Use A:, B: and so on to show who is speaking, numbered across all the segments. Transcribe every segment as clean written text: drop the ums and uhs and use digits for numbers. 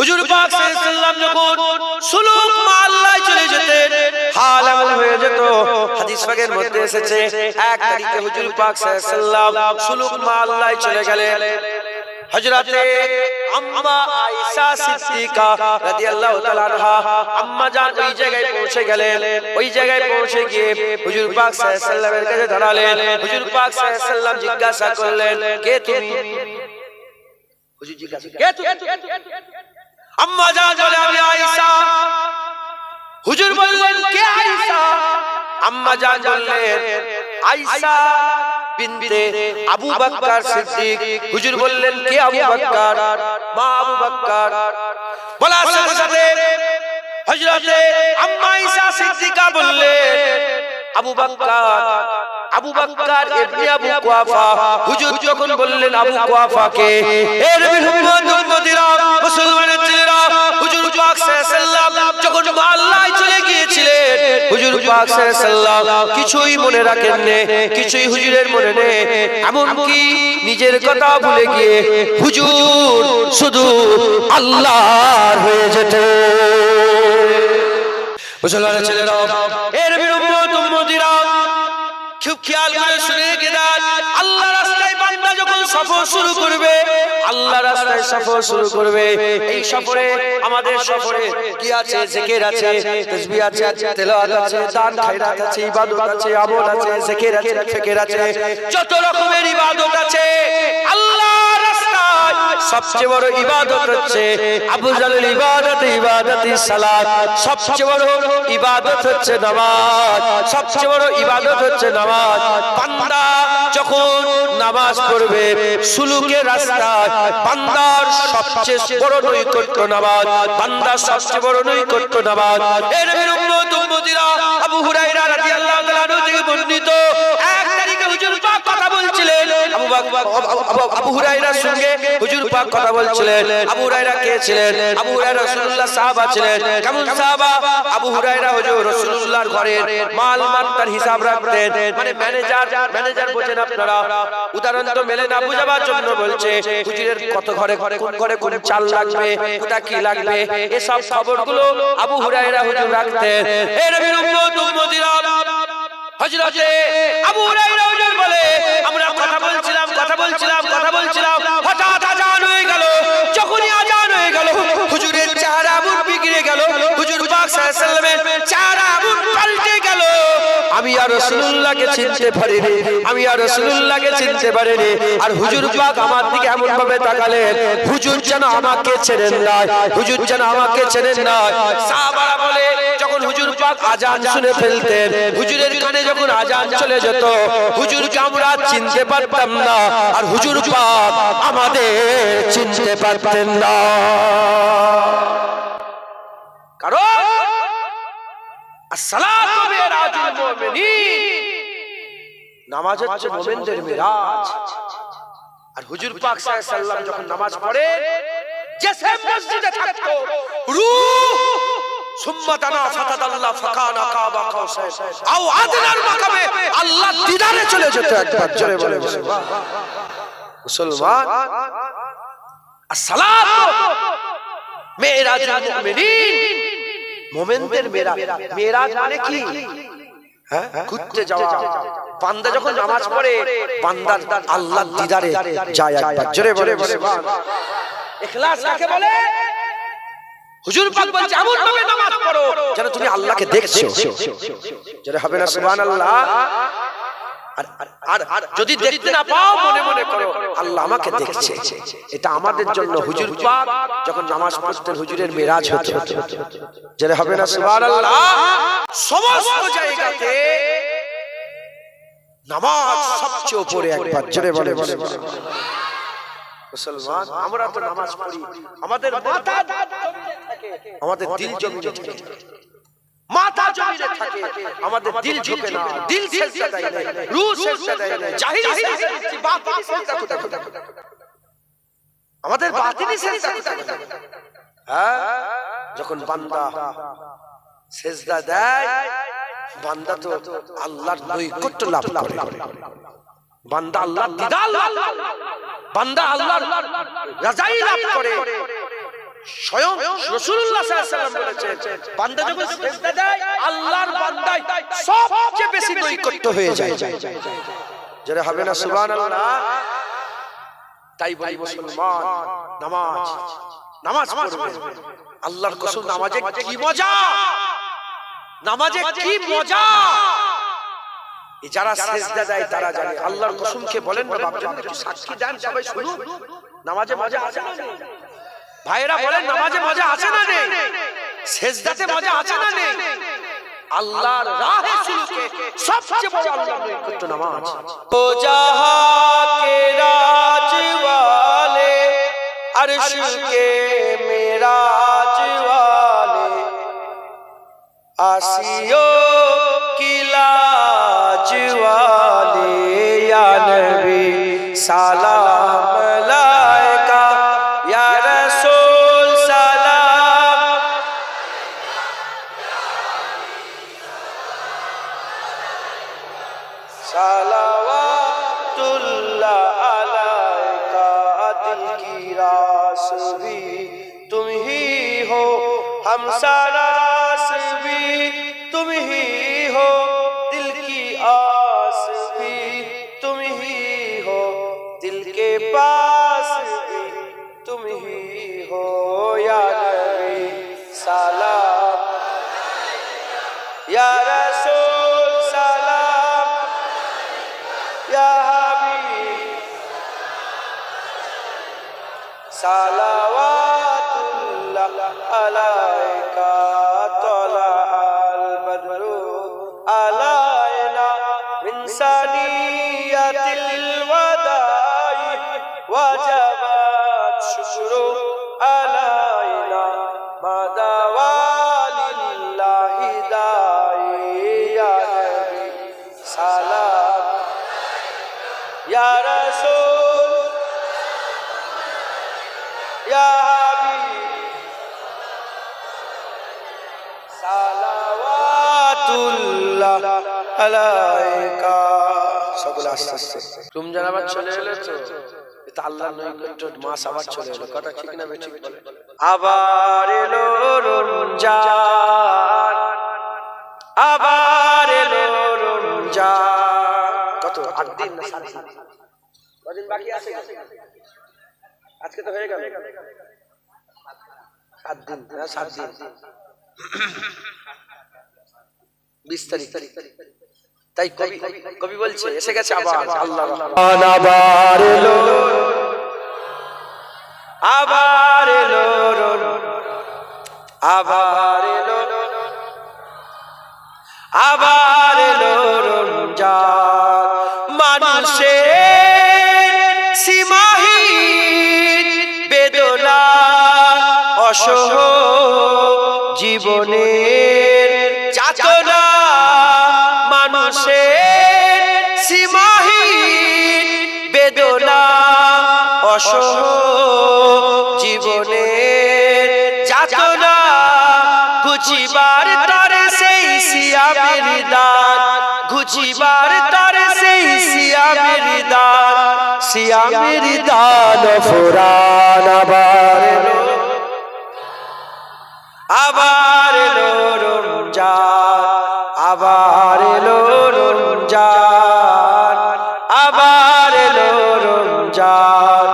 A: হুজুর পাক সাল্লাল্লাহু আলাইহি যখন সুলুক মহল্লায় চলে যেতেন হাল এমন হয়ে যেত হাদিস পাকের মধ্যে এসেছে এক তারিখে হুজুর পাক সাল্লাল্লাহু আলাইহি ওয়াসাল্লাম সুলুক মহল্লায় চলে গেলেন হযরতে আম্মা আয়েশা সিদ্দিকা রাদিয়াল্লাহু তাআলা আনহা আম্মা জান ওই জায়গায় পৌঁছে গেলেন ওই জায়গায় পৌঁছে গিয়ে হুজুর পাক সাল্লাল্লাহু আলাইহি ওয়াসাল্লামের কাছে দাঁড়ালেন হুজুর পাক সাল্লাল্লাহু আলাইহি ওয়াসাল্লাম জিজ্ঞাসা করলেন কে তুমি হুজুর জিজ্ঞাসা কে তুমি আম্মা জান বলে আমি আয়েশা হুজুর বললেন কে আয়েশা আম্মা জান বললেন আয়েশা বিনতে আবু বকর সিদ্দিক হুজুর বললেন কে আবু বকর মা আবু বকর বলার সাথে সাথে হযরতে আম্মা আয়েশা সিদ্দিকা বললেন আবু বকর ইবনে আবু কুয়াফা হুজুর যখন বললেন আবু কুয়াফাকে এর উম্মতিরা মুসলমানের ছেলেরা হুজুর পাক সাল্লাল্লাহু আলাইহি ওয়াসাল্লাম যখন মহল্লায় চলে গিয়েছিলেন হুজুর পাক সাল্লাল্লাহু আলাইহি ওয়াসাল্লাম কিছুই মনে রাখেন না কিছুই হুজুরের মনে নেই এমন কি নিজের কথা ভুলে গিয়ে হুজুর শুধু আল্লাহর হয়ে যেতে মুসলমানের ছেলেরা এর উম্মতিরা খুব খেয়াল করে শুনে গেলেন আল্লাহর রাস্তায় বান্দা যখন সফর শুরু করবে আল্লাহর রাস্তায় সফর শুরু করবে এই সফরে আমাদের সফরে কি আছে জিকির আছে তাসবিহ আছে তেলাওয়াত আছে দান খায়রাত আছে ইবাদত আছে আমল আছে জিকির আছে ফিকির আছে যত রকমের ইবাদত আছে আল্লাহর রাস্তায় সবচেয়ে বড় ইবাদত হচ্ছে আফজালুল ইবাদতি সালাত সবচেয়ে বড় ইবাদত হচ্ছে নামাজ সবচেয়ে বড় ইবাদত হচ্ছে নামাজ বান্দা যখন নামাজ পড়বে সুলুকের রাস্তায় বান্দার সবচেয়ে বড় নৈকট্য নামাজ বান্দার সবচেয়ে বড় নৈকট্য নামাজ এর উম্মতিরা আবু হুরায়রা রাদিয়াল্লাহু তাআলা আনহু থেকে বর্ণিত এক তারিখে হুজুর পাক কথা বলছিলেন আবু হুরায়রার সঙ্গে হুজুর পাক কথা বলছিলেন আবু হুরায়রা কে ছিলেন আবু হুরায়রা রাসূলুল্লাহ সাহাবা ছিলেন কেমন সাহাবা আবু হুরায়রা হুজুর রাসূলুল্লাহর ঘরের মাল মাত্তার হিসাব রাখতেন মানে ম্যানেজার বোঝেন আপনারা উদাহরণ তো মেলে না বুঝাবার জন্য বলছে হুজুরের কত ঘরে কোন ঘরে কোন চাল লাগবে কোথা কি লাগবে এসব খবরগুলো আবু হুরায়রা হুজুর রাখতেন এই নবীর উম্মতিরা হযরতে আবু হুরায়রা হুজুর বলে আমরা কথা বলছিলাম হঠাৎ আযান হয়ে গেল যখনই আযান হয়ে গেল হুজুরের চেহারা মুখ বিগড়ে গেল হুজুর পাক সাল্লাল্লাহু আলাইহি ওয়াসাল্লামের চেহারা মুখ পাল্টে গেল আমি আর রাসূলুল্লাহকে চিনতে পারিনি আর হুজুর পাক আমার দিকে এমন ভাবে তাকালেন হুজুর যেন আমাকে চেনেন না সাহাবারা বলে যখন হুজুর পাক আযান শুনে ফেলতেন হুজুরের কানে যখন আযান চলে যেত হুজুরকে আমরা চিনতে পারতাম না আর হুজুর পাক আমাদের চিনতে পারতেন না কারণ আসসালাতু মিরাজুল মুমিনিন নামাজ হচ্ছে মুমিনদের মিরাজ আর হুজুর পাক সাল্লাল্লাহু আলাইহি ওয়াসাল্লাম যখন নামাজ পড়ে জেসে মসজিদে থাকতো রূহ সুম্মা দানা ফাতাদাল্লাহ ফাকানা কাবা কাউসার আও আদনার মাকামে আল্লাহ দিদারে চলে যেত একবার জোরে বলে মুসলমান আসসালাতু মিরাজুল মুমিনিন মুমিনদের মিরাজ মানে কি হ্যাঁ ঘুরতে যাওয়া বান্দা যখন নামাজ পড়ে বান্দা আল্লাহর দিদারে যায় একবার জোরে বলে ইখলাস কাকে বলে হুজুর পাক বলছে এমন ভাবে নামাজ পড়ো যেন তুমি আল্লাহকে দেখছো জোরে হবে না সুবহানাল্লাহ আর যদি দেখতে না পাও মনে মনে করো আল্লাহ আমাকে দেখছে এটা আমাদের জন্য হুজুর পাক যখন নামাজ পড়তেন হুজুরের মিরাজ হতো জোরে হবে না সুবহানাল্লাহ সমস্ত জায়গাতে নামাজ সবচেয়ে উপরে একবার জোরে বলে মুসলমান আমরা তো নামাজ পড়ি আমাদের মাথা আমাদের দিল জমিনে থাকে মাথা জমিনে থাকে আমাদের দিল ঝুঁকে না দিল সেজদা দেয় না রূহ সেজদা দেয় না জাহিরি সেজদা বাতিনি সেজদা কোথায় আমাদের বাতিনি সেজদা কোথায় হ্যাঁ যখন বান্দা সেজদা দেয় বান্দা তো আল্লাহর নৈকট্য লাভ করে বান্দা আল্লাহর দিদার বান্দা আল্লাহর রাজাই লাভ করে স্বয়ং রাসূলুল্লাহ সাল্লাল্লাহু আলাইহি ওয়াসাল্লাম বলেছেন, বান্দা যখন সিজদা দেয় আল্লাহর বান্দায় সবচেয়ে বেশি নৈকট্য হয়ে যায়। যারা হবে না সুবহানাল্লাহ। তাই বলি মুসলমান, নামাজ পড়বে। আল্লাহর কসম নামাজে কি মজা, নামাজে কি মজা। যারা সিজদা দেয় তারা জানে। আল্লাহর কসমকে বলেন না বাপজান, একটু সাক্ষী দেন সবাই শুনুন, নামাজে মজা আছে না নেই? ভাইরা বলেন নামাজে মজা আছে না নেই? সিজদাতে মজা আছে না নেই? আল্লাহর রাহে চলতে সবচেয়ে বড় আল্লাহর নৈকট্য নামাজ। ও জাহাঁ কে রাজ ওয়ালে, अर्श के मेराज वाले, आसियो की लाज वाले, या नबी सलाम अलैका, या रसूल सलाम, सलावतुल्लाह अलैका, दिल की रास भी तुम ही हो, हम सारास भी तुम ही हो, दिल की आस भी तुम ही हो, दिल के पास भी तुम ही हो, या नबी सलाम, या रसूल सलाम, या हबीब सलावतुल्लाह अलैका, तलअल बद्रु अलैना मिन सनियतिल वदाई, वजबत शुक्रु अलैना मदवालिल्लाहि दाई, या नबी सलाम, या रसूल, या हबीब सलावतुल्लाह अलैका। সকলে আস্তে আস্তে রমজান আবার চলে এলো, তো এটা আল্লাহর নৈকট্য মাস আবার চলে এলো। কথা ঠিক না বেঠিক বলে? আবার এলো রমজান, আবার এলো রমজান। কত 8 দিন না 7 দিন? কদিন বাকি আছে? আজকে তো হয়ে গেল 7 দিন না 7 দিন, 20 তারিখ। তাই কবি বলছে এসে গেছে আবার আল্লাহ আবার এলো, আবার এলো, আবার এলো, আবার এলো রমজান। মানুষের সীমাহীন বেদনা অসহ জীবনের যাতনা, মানুষের সীমাহীন বেদনা অসহ জীবনের যাতনা, ঘুচিবার তরে সেই সিয়ামের দান, ঘুচিবার তরে সেই সিয়ামের দান, সিয়ামের দান ফুরান। আবার এলো, আবার এলো রমজান, আবার এলো রমজান, আবার এলো রমজান।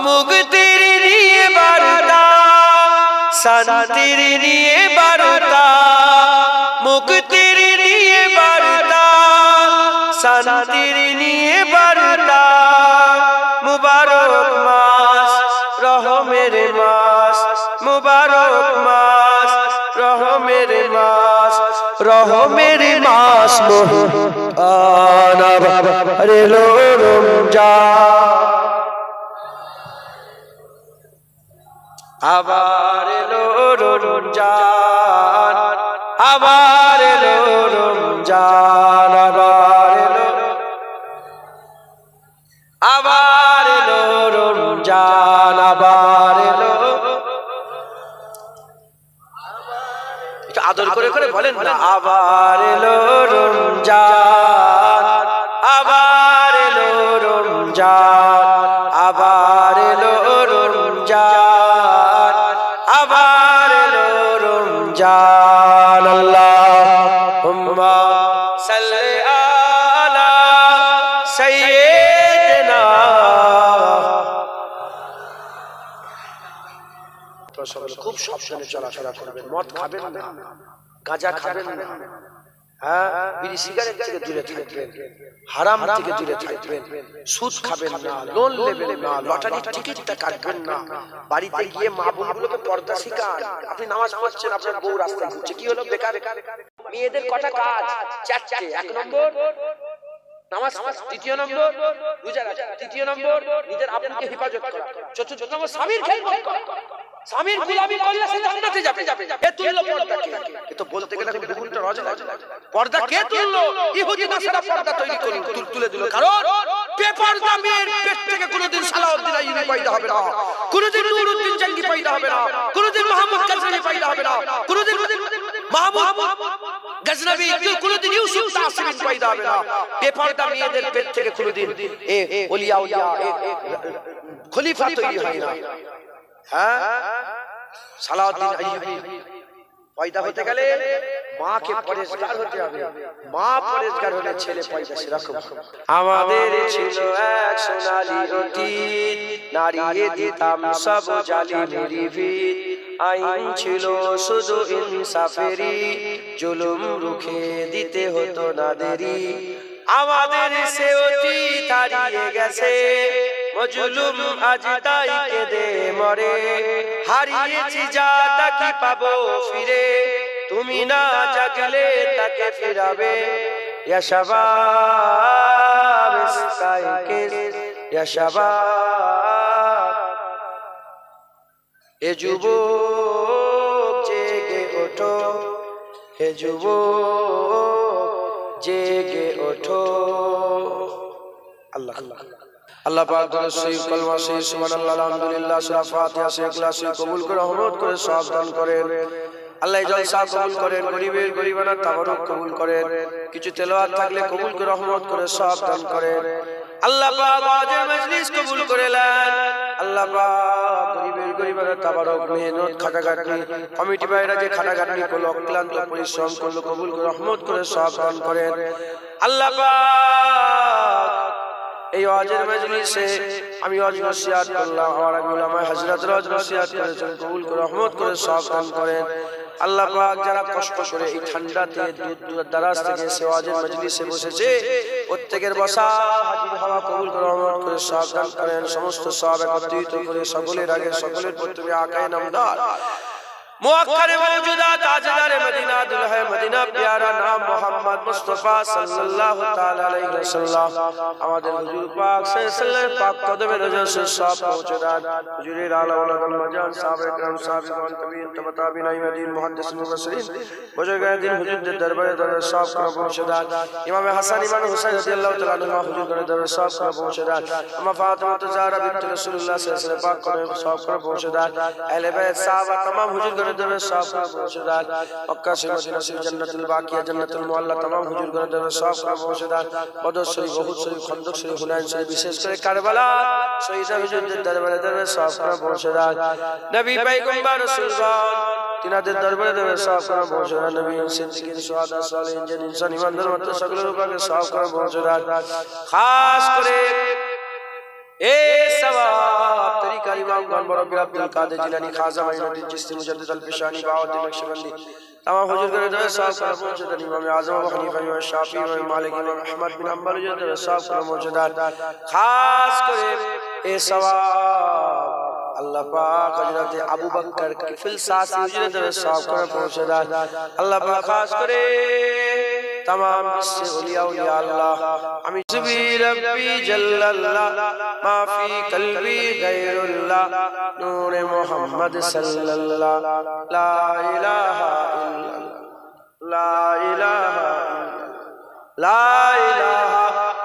A: মুক্তির নিয়ে বার্তা, শান্তির নিয়ে বার্তা, মুক্তির নিয়ে বার্তা, শান্তির নিয়ে বার্তা। মুবারক মাস, রহমের মাস, মুবারক মাস, রহমের মাস, রহমের মাস মহান। আবার এলো রমজান, আবার এলো রমজান, আবার এলো রমজান, আবার এলো, আবার এলো রমজান, আবার এলো। একটু আদর করে করে বলেন না, আবার এলো রমজান, আবার এলো রমজান, আবার এলো রমজান, জান আল্লাহুম্মা সাল্লি আলা সাইয়্যিদিনা খুব সাবধানে চলাফেরা করবেন, মদ খাবেন না, গাঁজা খাবেন না, বিড়ি সিগারেট থেকে দূরে থাকবেন, হারাম থেকে দূরে থাকবেন, সুদ খাবেন না, লোন নেবেন না, লটারির টিকিটটা কাটবেন না, বাড়িতে গিয়ে মা বোনগুলোকে পর্দা শিখান। আপনি নামাজ পড়ছেন, আপনার বউ রাস্তায় ঘুরছে, কি হলো? বেকার। মেয়েদের কটা কাজ? চারটে। এক নম্বর নামাজ, দ্বিতীয় নম্বর রোজা রাখা, তৃতীয় নম্বর নিজের আব্বুকে হেফাজত করা, চতুর্থ নম্বর স্বামীর খেদমত করা। স্বামীর গোলামি করলে সে জান্নাতে যাবে। এ তুললো পর্দা কে? এ তো বলতে গেলে দুগুণটা রজ। পর্দা কে তুললো? ইহুদি নাসারা পর্দা তৈরি করে তুলে দিল। কারণ বেপর্দা মেয়ের পেট থেকে কোনোদিন সালাউদ্দিন আইয়ুবী পয়দা হবে না, কোনোদিন নুরউদ্দিন জঙ্গি পয়দা হবে না, কোনোদিন মাহমুদ গজনবী পয়দা হবে না, কোনোদিন মাহমুদ গজনবী, কোনোদিন ইউসুফ তাসিমিন পয়দা হবে না। বেপর্দা মেয়েদের পেট থেকে কোনোদিন এ ওলিয়া খলিফা তৈরি হয় না। সালাউদ্দিন আইয়ুবী পয়দা হতে গেলে মাকে পরেশগার হতে হবে, মা পরেশগার হলে ছেলে পয়দা। সেরকম আমাদের ছিল এক সোনালী অতীত, নারিয়ে দিতাম সব জালিমেরই ভিত, আইন ছিল শুধু ইনসাফেরই, জুলুম রুখে দিতে হতো না দেরি। আমাদের সে অতীত হারিয়ে গেছে, মজলুম আজ তাই কেঁদে মরে, হারিয়েছি যা তা কি পাবো ফিরে, তুমি না জাগলে তাকে ফিরাবে। ইয়া শাবাব ইসকাইকে, ইয়া শাবাব, এ যুবক জেগে ওঠো, হে যুবক জেগে ওঠো। আল্লাহ আল্লাহ পাক দরুদ শরীফ, কলমা শরীফ, সুবহানাল্লাহ, আলহামদুলিল্লাহ, সূরা ফাতিহা, ইখলাস কবুল করে রহমত করে সওয়াব দান করেন। আল্লাহ জলসা কবুল করেন, গরিবের গরিবানা তাবারুক কবুল করেন, কিছু তেলাওয়াত থাকলে কবুল করে রহমত করে সওয়াব দান করেন। আল্লাহ পাক ওয়াজের মজলিস কবুল করে নেন। আল্লাহ পাক গরিবের গরিবানা তাবারুক, মেহনত খাটাখাটনি, কমিটি ভাইরা যে খাটাখাটনি করলো, অক্লান্ত পরিশ্রম করলো, কবুল করে রহমত করে সওয়াব দান করেন। আল্লাহ পাক এই ওয়াজের মজলিসে আমি ওয়াজ নসিহত করলাম, আমার উলামা হযরতরা ওয়াজ নসিহত করেছেন, কবুল করে রহমত করে সওয়াব দান করেন। আল্লাহ পাক যারা কষ্ট করে এই ঠান্ডাতে দূর দারাজ থেকে সে ওয়াজের মজলিসে বসেছে, প্রত্যেকের বসা হাজির হওয়া কবুল করে রহমত করে সওয়াব দান করেন। সমস্ত সওয়াব একত্রিত করে সকলের আগে সকলের প্রতি আকায়ে নামদার মুআক্কারে মওজুদা তাজদারে মদিনা দুলহে মদিনা প্যারা নাম মোহাম্মদ মুস্তাফা সাল্লাল্লাহু তাআলা আলাইহি ওয়াসাল্লাম, আমাদের হুজুর পাক সাল্লাল্লাহু পাক কদমে রজা সে সব পৌঁছে দেন। হুজুরের আলা ওলামায়ে মাজান সাহাবায়ে کرام সাহাবীগণ তাবিঈন তাবিঈন আইমাদিন মুহাদ্দিসিন মুফাসসিরিন বুজুর্গানে হুজুরদের দরবারে দরবার সব পৌঁছে দেন। ইমাম হাসান ইমাম হুসাইন রাদিয়াল্লাহু তাআলা আনহু হুজুরদের দরবারে সব পৌঁছে দেন। আমা ফাতিমা জাহরা বিনত রাসূলুল্লাহ সাল্লাল্লাহু আলাইহি ওয়াসাল্লাম পাক কদমে সব পৌঁছে দেন। আহলে বাইত সাহাবা तमाम হুজুর दरबार साफ पहुंचदार, मक्का से मदीना से जन्नतुल बाकिया जन्नतुल मुअल्ला तमाम हुजूर दरबार साफ पहुंचदार, बदर शरीफ, बहुत शरीफ, खंदक शरीफ, हुनैन शरीफ, विशेष कर करबला शहीद हुजूर दरबार साफ पहुंचदार। नबी पैगंबर रसूलगण तिनाদের দরবারে দরবারে সাফ করে পৌঁছান। নবী সিদ্দিকিন সুহাদা সালেহিন যে ইনসান ইমানদার মত সকলের উপরে সাফ করে পৌঁছান। খাস করে এই সওয়াব তরিকার ইমামগণ মুরব্বি আব্দুল কাদের জিলানী, খাজা মাইনুদ্দিন চিশতি, মুজাদ্দিদ আল ফিশানি, বাউদ্দিন নকশবন্দি तमाम हुजूर के दरबार साफ कर पहुंचदार। इमाम आजम अबू हनीफा, इमाम शाफी, इमाम मालिक, इमाम अहमद बिन हम्बल हुजूर के साफ कर पहुंचदार। खास करे ए सवाब अल्लाह पाक हजरत अबू बकर किफिल सासी हुजूर के साफ कर पहुंचदार। अल्लाह पाक खास करे तमाम से औलिया औलिया अल्लाह हमें सुबी रब्बी जल्लल्लाह माफी कल्बी गैरुल्लाह नूर मोहम्मद सल्लल्लाह ला इलाहा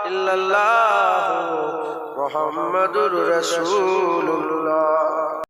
A: इल्लल्लाह मुहम्मदुर रसूलुल्लाह।